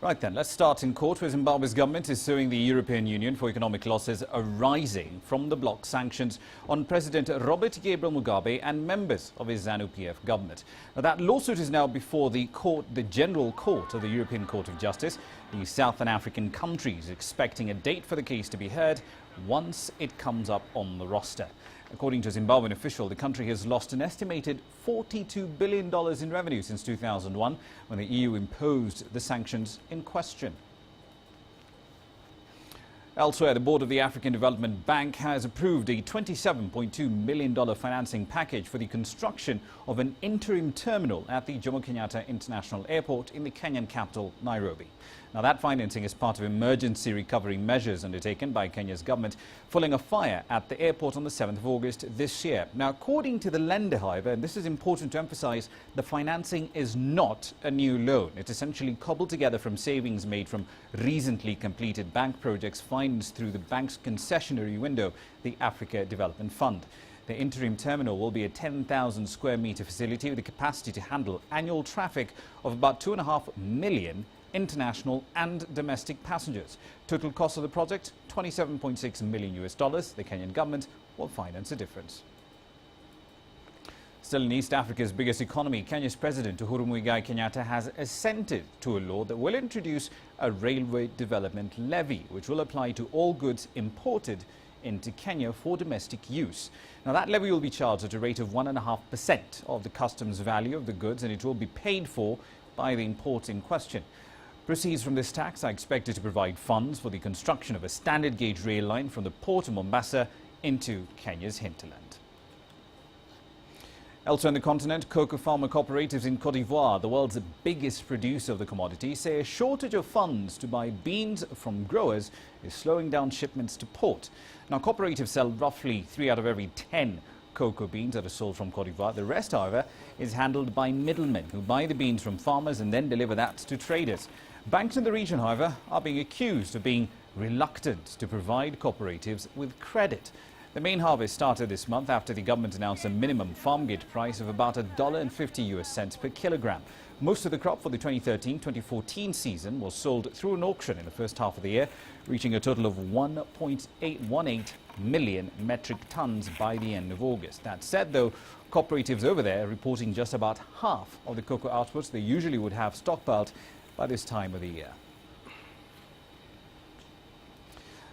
Right then, let's start in court, where Zimbabwe's government is suing the European Union for economic losses arising from the bloc sanctions on President Robert Gabriel Mugabe and members of his ZANU-PF government. Now, that lawsuit is now before the General Court of the European Court of Justice. The Southern African country is expecting a date for the case to be heard once it comes up on the roster. According to a Zimbabwean official, the country has lost an estimated $42 billion in revenue since 2001, when the EU imposed the sanctions in question. Elsewhere, the board of the African Development Bank has approved a $27.2 million financing package for the construction of an interim terminal at the Jomo Kenyatta International Airport in the Kenyan capital, Nairobi. Now, that financing is part of emergency recovery measures undertaken by Kenya's government following a fire at the airport on the 7th of August this year. Now, according to the lender, however, and this is important to emphasize, the financing is not a new loan. It's essentially cobbled together from savings made from recently completed bank projects financed through the bank's concessionary window, the Africa Development Fund. The interim terminal will be a 10,000 square meter facility with the capacity to handle annual traffic of about 2.5 million international and domestic passengers. Total cost of the project, $27.6 million. The Kenyan government will finance the difference. Still in East Africa's biggest economy, Kenya's President Uhuru Muigai Kenyatta has assented to a law that will introduce a railway development levy, which will apply to all goods imported into Kenya for domestic use. Now, that levy will be charged at a rate of 1.5% of the customs value of the goods, and it will be paid for by the import in question. Proceeds from this tax are expected to provide funds for the construction of a standard gauge rail line from the port of Mombasa into Kenya's hinterland. Elsewhere on the continent, cocoa farmer cooperatives in Cote d'Ivoire, the world's biggest producer of the commodity, say a shortage of funds to buy beans from growers is slowing down shipments to port. Now, cooperatives sell roughly 3 out of every 10 cocoa beans that are sold from Cote d'Ivoire. The rest, however, is handled by middlemen who buy the beans from farmers and then deliver that to traders. Banks in the region, however, are being accused of being reluctant to provide cooperatives with credit. The main harvest started this month after the government announced a minimum farm gate price of about $1.50 per kilogram. Most of the crop for the 2013-2014 season was sold through an auction in the first half of the year, reaching a total of 1.818 million metric tons by the end of August. That said, though, cooperatives over there are reporting just about half of the cocoa outputs they usually would have stockpiled by this time of the year.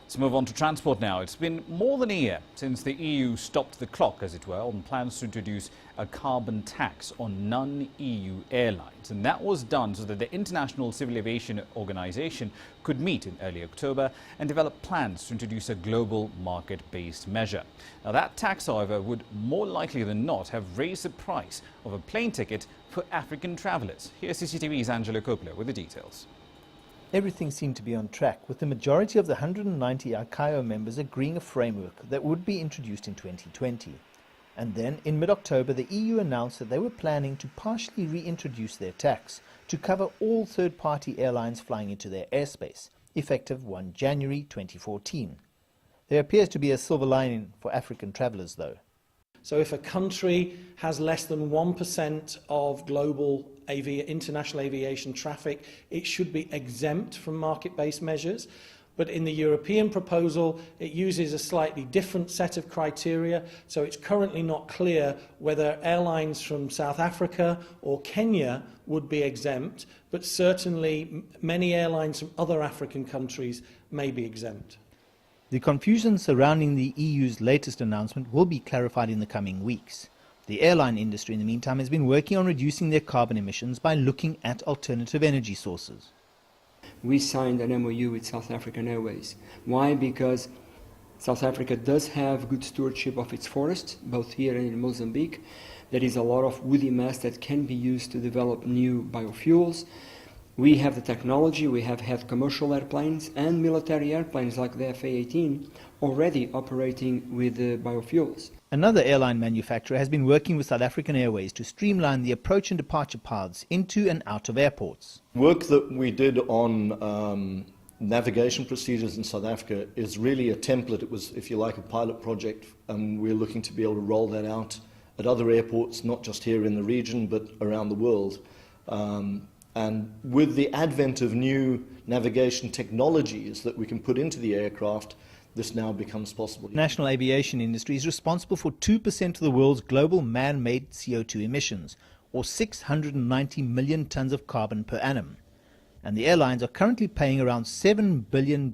Let's move on to transport now. It's been more than a year since the EU stopped the clock, as it were, on plans to introduce a carbon tax on non-EU airlines. And that was done so that the International Civil Aviation Organization could meet in early October and develop plans to introduce a global market-based measure. Now, that tax, however, would more likely than not have raised the price of a plane ticket for African travelers. Here's CCTV's Angela Coppola with the details. Everything seemed to be on track, with the majority of the 190 ICAO members agreeing a framework that would be introduced in 2020. And then, in mid-October, the EU announced that they were planning to partially reintroduce their tax to cover all third-party airlines flying into their airspace, effective 1 January 2014. There appears to be a silver lining for African travellers, though. So if a country has less than 1% of global international aviation traffic, it should be exempt from market-based measures. But in the European proposal, it uses a slightly different set of criteria, so it's currently not clear whether airlines from South Africa or Kenya would be exempt, but certainly many airlines from other African countries may be exempt. The confusion surrounding the EU's latest announcement will be clarified in the coming weeks. The airline industry, in the meantime, has been working on reducing their carbon emissions by looking at alternative energy sources. We signed an MOU with South African Airways. Why? Because South Africa does have good stewardship of its forests, both here and in Mozambique. There is a lot of woody mass that can be used to develop new biofuels. We have the technology, we have had commercial airplanes and military airplanes like the FA-18 already operating with biofuels. Another airline manufacturer has been working with South African Airways to streamline the approach and departure paths into and out of airports. Work that we did on navigation procedures in South Africa is really a template. It was, if you like, a pilot project, and we're looking to be able to roll that out at other airports, not just here in the region, but around the world. And with the advent of new navigation technologies that we can put into the aircraft, this now becomes possible. The national aviation industry is responsible for 2% of the world's global man-made CO2 emissions, or 690 million tons of carbon per annum. And the airlines are currently paying around $7 billion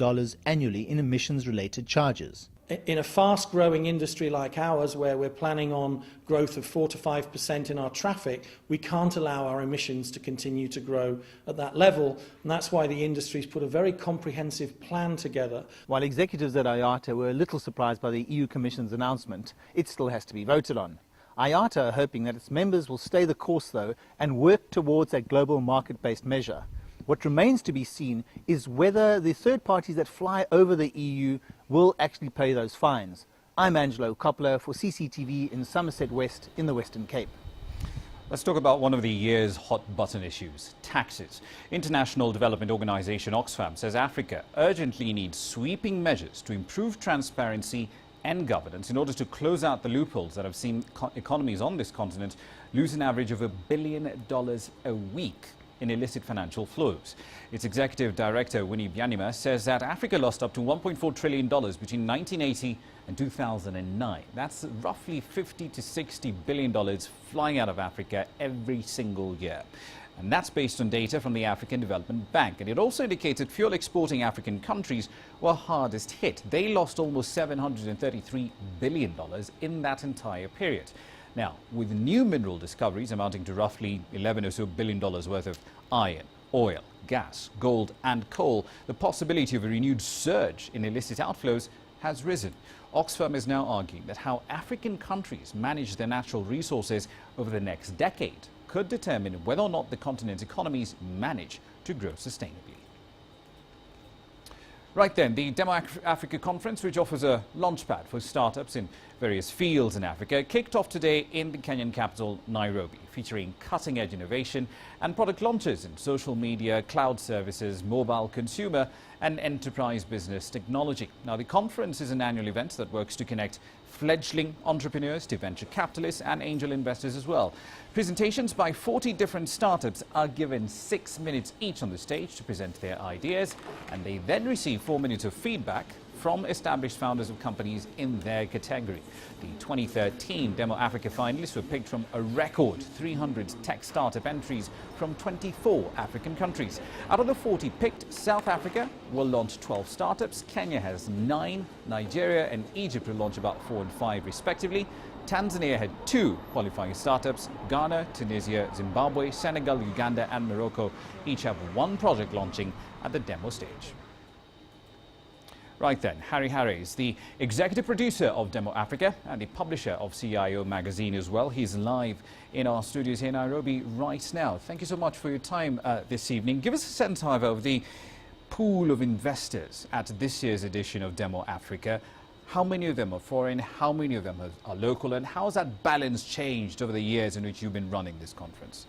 annually in emissions-related charges. In a fast-growing industry like ours, where we're planning on growth of 4 to 5% in our traffic, we can't allow our emissions to continue to grow at that level, and that's why the industry's put a very comprehensive plan together. While executives at IATA were a little surprised by the EU Commission's announcement, it still has to be voted on. IATA are hoping that its members will stay the course, though, and work towards a global market-based measure. What remains to be seen is whether the third parties that fly over the EU will actually pay those fines. I'm Angelo Coppola for CCTV in Somerset West in the Western Cape. Let's talk about one of the year's hot-button issues, taxes. International Development Organization Oxfam says Africa urgently needs sweeping measures to improve transparency and governance in order to close out the loopholes that have seen economies on this continent lose an average of $1 billion a week in illicit financial flows. Its executive director, Winnie Byanyima, says that Africa lost up to $1.4 trillion between 1980 and 2009. That's roughly $50 to $60 billion flying out of Africa every single year. And that's based on data from the African Development Bank. And it also indicated fuel exporting African countries were hardest hit. They lost almost $733 billion in that entire period. Now, with new mineral discoveries amounting to roughly $11 or so billion worth of iron, oil, gas, gold and coal, the possibility of a renewed surge in illicit outflows has risen. Oxfam is now arguing that how African countries manage their natural resources over the next decade could determine whether or not the continent's economies manage to grow sustainably. Right then, the Demo Africa conference, which offers a launchpad for startups in various fields in Africa, kicked off today in the Kenyan capital, Nairobi, featuring cutting-edge innovation and product launches in social media, cloud services, mobile consumer and enterprise business technology. Now, the conference is an annual event that works to connect fledgling entrepreneurs to venture capitalists and angel investors as well. Presentations by 40 different startups are given 6 minutes each on the stage to present their ideas, and they then receive 4 minutes of feedback from established founders of companies in their category. The 2013 Demo Africa finalists were picked from a record 300 tech startup entries from 24 African countries. Out of the 40 picked, South Africa will launch 12 startups, Kenya has 9, Nigeria and Egypt will launch about 4 and 5 respectively. Tanzania had 2 qualifying startups. Ghana, Tunisia, Zimbabwe, Senegal, Uganda and Morocco each have 1 project launching at the demo stage. Right then, Harry Harris, the executive producer of Demo Africa and the publisher of CIO magazine as well. He's live in our studios here in Nairobi right now. Thank you so much for your time this evening. Give us a sense, however, of the pool of investors at this year's edition of Demo Africa. How many of them are foreign? How many of them are local? And how has that balance changed over the years in which you've been running this conference?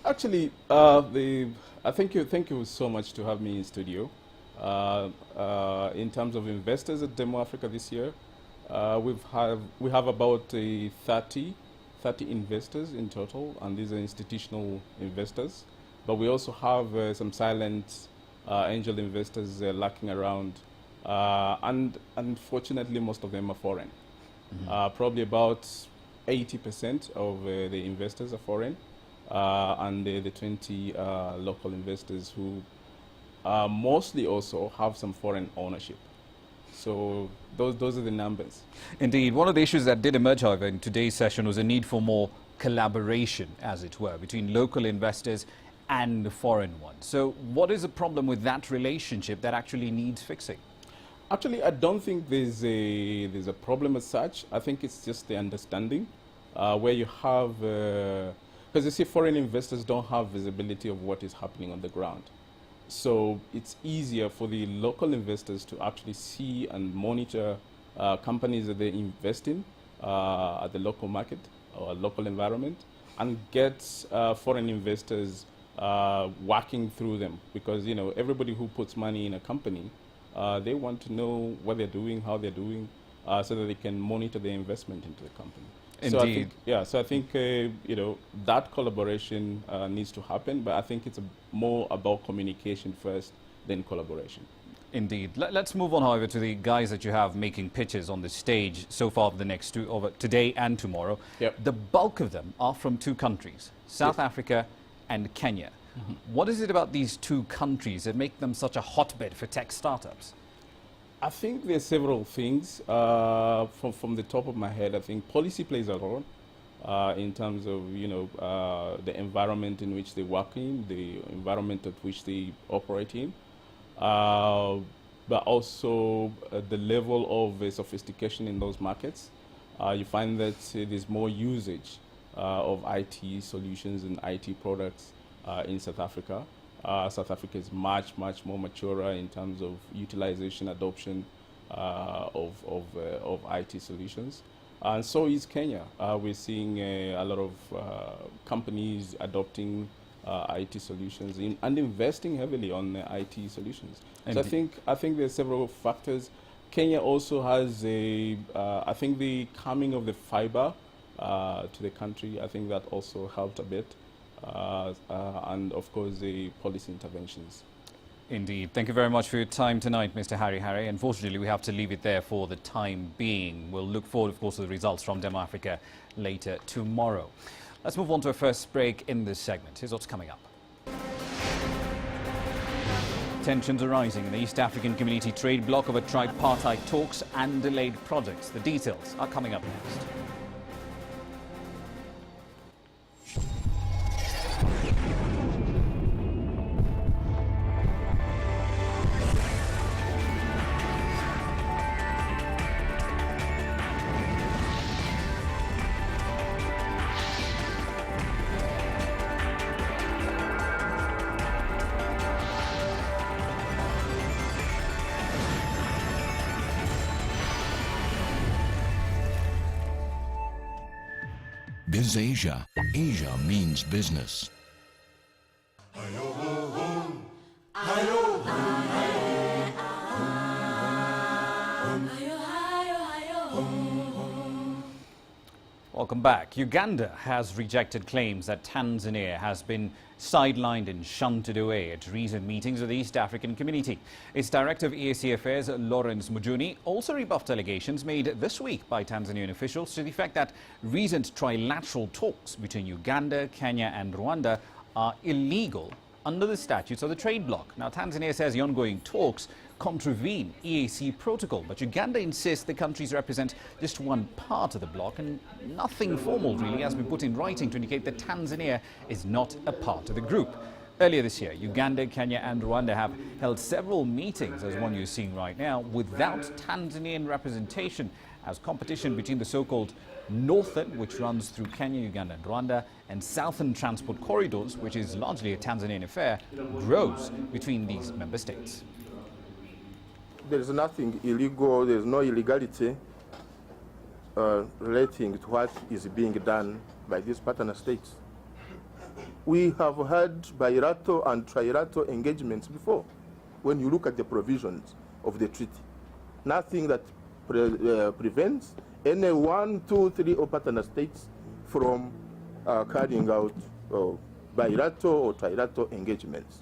Actually, thank you so much to have me in studio. In terms of investors at Demo Africa this year, we have about 30 investors in total, and these are institutional investors. But we also have some silent angel investors lurking around, and unfortunately most of them are foreign. Mm-hmm. Probably about 80% of the investors are foreign, and the 20 local investors who mostly also have some foreign ownership. So those are the numbers. Indeed. One of the issues that did emerge, however, in today's session was a need for more collaboration, as it were, between local investors and the foreign ones. So what is the problem with that relationship that actually needs fixing? Actually, I don't think there's a problem as such. I think it's just the understanding where you have, because you see, foreign investors don't have visibility of what is happening on the ground. So it's easier for the local investors to actually see and monitor companies that they invest in at the local market or local environment, and get foreign investors working through them, because everybody who puts money in a company, they want to know what they're doing, how they're doing, so that they can monitor their investment into the company. Indeed. So I think you know, that collaboration needs to happen, but I think it's more about communication first than collaboration. Indeed. Let's move on, however, to the guys that you have making pitches on the stage so far for the next two, over today and tomorrow. Yep. The bulk of them are from two countries, South Africa and Kenya. What is it about these two countries that make them such a hotbed for tech startups? I think there's several things. From the top of my head, I think policy plays a role in terms of, you know, the environment in which they work in, the environment at which they operate in, but also the level of sophistication in those markets. You find that there's more usage of IT solutions and IT products in South Africa. South Africa is much more mature in terms of utilization, adoption of IT solutions. And so is Kenya. We're seeing a lot of companies adopting IT solutions and investing heavily on IT solutions. So I think there's several factors. Kenya also has I think the coming of the fiber to the country, I think that also helped a bit. And of course the policy interventions. Indeed. Thank you very much for your time tonight, Mr. Harry. Unfortunately, we have to leave it there for the time being. We'll look forward, of course, to the results from Demo Africa later tomorrow. Let's move on to our first break in this segment. Here's what's coming up. Tensions are rising in the East African Community trade bloc over tripartite talks and delayed projects. The details are coming up next. Biz Asia. Asia means business. Welcome back. Uganda has rejected claims that Tanzania has been sidelined and shunted away at recent meetings of the East African Community. Its Director of EAC Affairs, Lawrence Mujuni, also rebuffed allegations made this week by Tanzanian officials to the effect that recent trilateral talks between Uganda, Kenya and Rwanda are illegal under the statutes of the trade bloc. Now, Tanzania says the ongoing talks contravene EAC protocol, but Uganda insists the countries represent just one part of the bloc and nothing formal really has been put in writing to indicate that Tanzania is not a part of the group. Earlier this year, Uganda, Kenya and Rwanda have held several meetings, as one you're seeing right now, without Tanzanian representation, as competition between the so-called Northern, which runs through Kenya, Uganda and Rwanda, and Southern transport corridors, which is largely a Tanzanian affair, grows between these member states. There is nothing illegal, there is no illegality relating to what is being done by these partner states. We have had bilateral and trilateral engagements before. When you look at the provisions of the treaty, nothing that prevents any 1, 2, 3 or partner states from carrying out bilateral or trilateral engagements.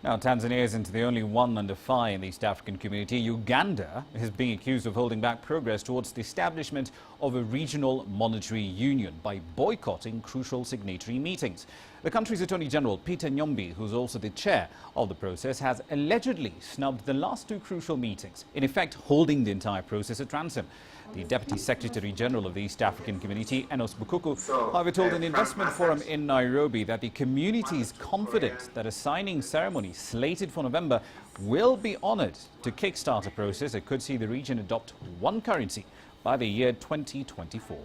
Now, Tanzania isn't the only one under fire in the East African Community. Uganda is being accused of holding back progress towards the establishment of a regional monetary union by boycotting crucial signatory meetings. The country's Attorney General, Peter Nyombi, who's also the chair of the process, has allegedly snubbed the last two crucial meetings, in effect holding the entire process at ransom. The Deputy Secretary General of the East African Community, Enos Bukuku, however, told an investment forum in Nairobi that the community is confident that a signing ceremony slated for November will be honoured to kickstart a process that could see the region adopt one currency by the year 2024.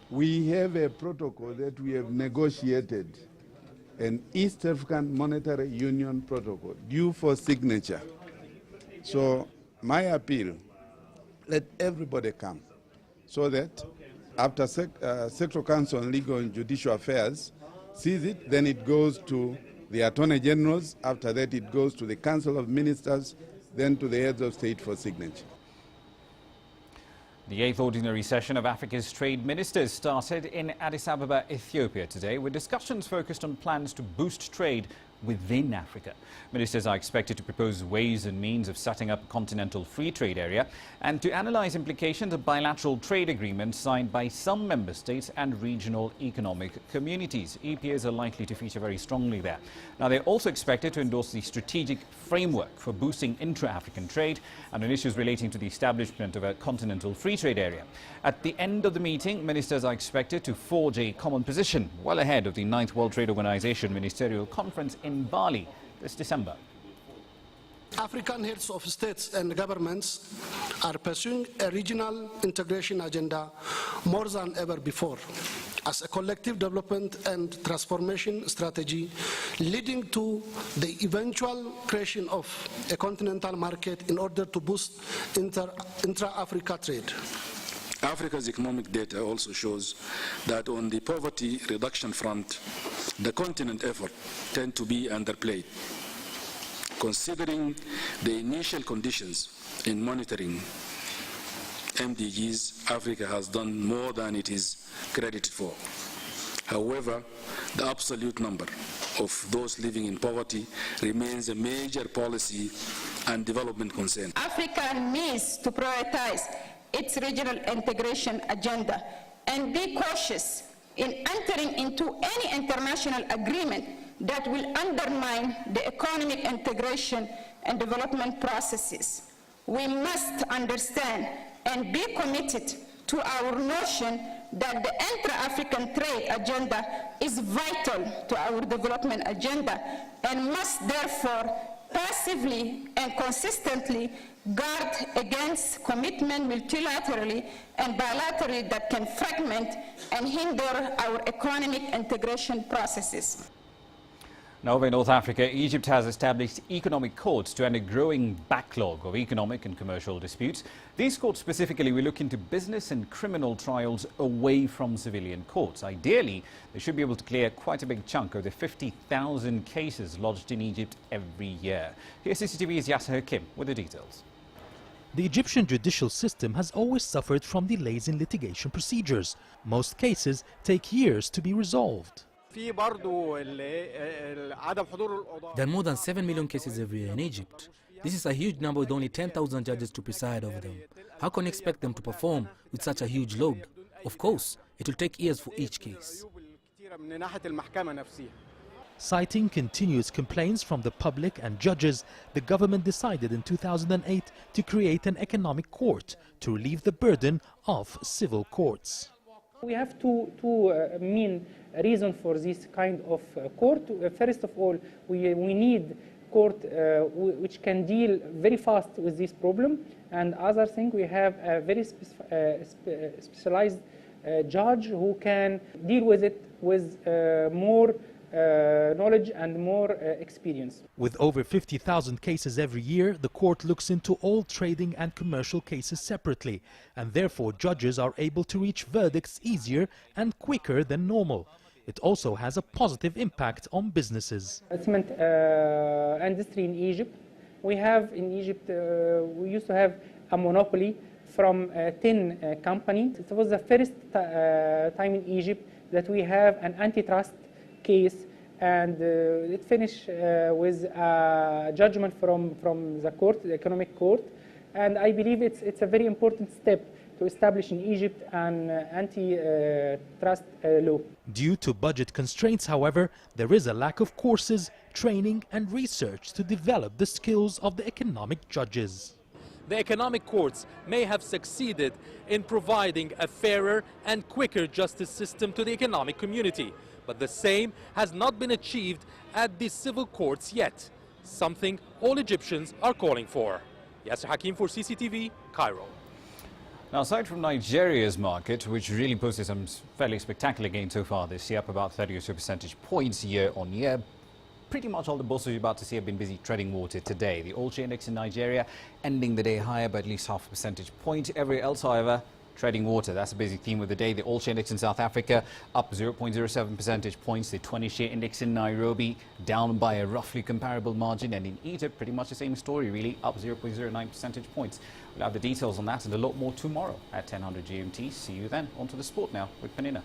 We have a protocol that we have negotiated, an East African Monetary Union protocol, due for signature. So my appeal, let everybody come, so that after Secretary Council on Legal and Judicial Affairs sees it, then it goes to the Attorney Generals. After that, it goes to the Council of Ministers, then to the heads of state for signature. The 8th ordinary session of Africa's trade ministers started in Addis Ababa, Ethiopia today, with discussions focused on plans to boost trade within Africa. Ministers are expected to propose ways and means of setting up a continental free trade area and to analyze implications of bilateral trade agreements signed by some member states and regional economic communities. EPAs are likely to feature very strongly there. Now, they're also expected to endorse the strategic framework for boosting intra-African trade and on issues relating to the establishment of a continental free trade area. At the end of the meeting, ministers are expected to forge a common position well ahead of the 9th World Trade Organization Ministerial Conference in Bali this December. African heads of states and governments are pursuing a regional integration agenda more than ever before as a collective development and transformation strategy leading to the eventual creation of a continental market in order to boost intra-Africa trade. Africa's economic data also shows that on the poverty reduction front, the continent effort tend to be underplayed. Considering the initial conditions in monitoring MDGs, Africa has done more than it is credited for. However, the absolute number of those living in poverty remains a major policy and development concern. Africa needs to prioritize its regional integration agenda and be cautious in entering into any international agreement that will undermine the economic integration and development processes. We must understand and be committed to our notion that the intra-African trade agenda is vital to our development agenda and must therefore passively and consistently guard against commitment multilaterally and bilaterally that can fragment and hinder our economic integration processes. Now, over in North Africa, Egypt has established economic courts to end a growing backlog of economic and commercial disputes. These courts specifically will look into business and criminal trials away from civilian courts. Ideally, they should be able to clear quite a big chunk of the 50,000 cases lodged in Egypt every year. Here's CCTV's Yasser Hakim with the details. The Egyptian judicial system has always suffered from delays in litigation procedures. Most cases take years to be resolved. There are more than 7 million cases every year in Egypt. This is a huge number with only 10,000 judges to preside over them. How can you expect them to perform with such a huge load? Of course, it will take years for each case. Citing continuous complaints from the public and judges, the government decided in 2008 to create an economic court to relieve the burden of civil courts. We have two main reasons for this kind of court. First of all, we need court which can deal very fast with this problem. And other thing, we have a very specialized judge who can deal with it with more knowledge and more experience. With over 50,000 cases every year, the court looks into all trading and commercial cases separately, and therefore judges are able to reach verdicts easier and quicker than normal. It also has a positive impact on businesses. Cement industry in Egypt. We have in Egypt, we used to have a monopoly from 10 companies. It was the first time in Egypt that we have an antitrust case, and it finished with a judgment from the court, the economic court, and I believe it's a very important step to establish in Egypt an antitrust law. Due to budget constraints, however, there is a lack of courses, training and research to develop the skills of the economic judges. The economic courts may have succeeded in providing a fairer and quicker justice system to the economic community. But the same has not been achieved at the civil courts yet, something all Egyptians are calling for. Yasser Hakim for CCTV, Cairo. Now, aside from Nigeria's market, which really posted some fairly spectacular gains so far this year, up about 30 or so percentage points year on year, pretty much all the bourses you're about to see have been busy treading water today. The All Share Index in Nigeria ending the day higher by at least half a percentage point. Everywhere else, however, Treading water, that's a basic theme of the day. The all-share index in South Africa up 0.07 percentage points. The 20-share index in Nairobi down by a roughly comparable margin. And in Egypt, pretty much the same story, really, up 0.09 percentage points. We'll have the details on that and a lot more tomorrow at 10:00 GMT. See you then. On to the sport now with Penina.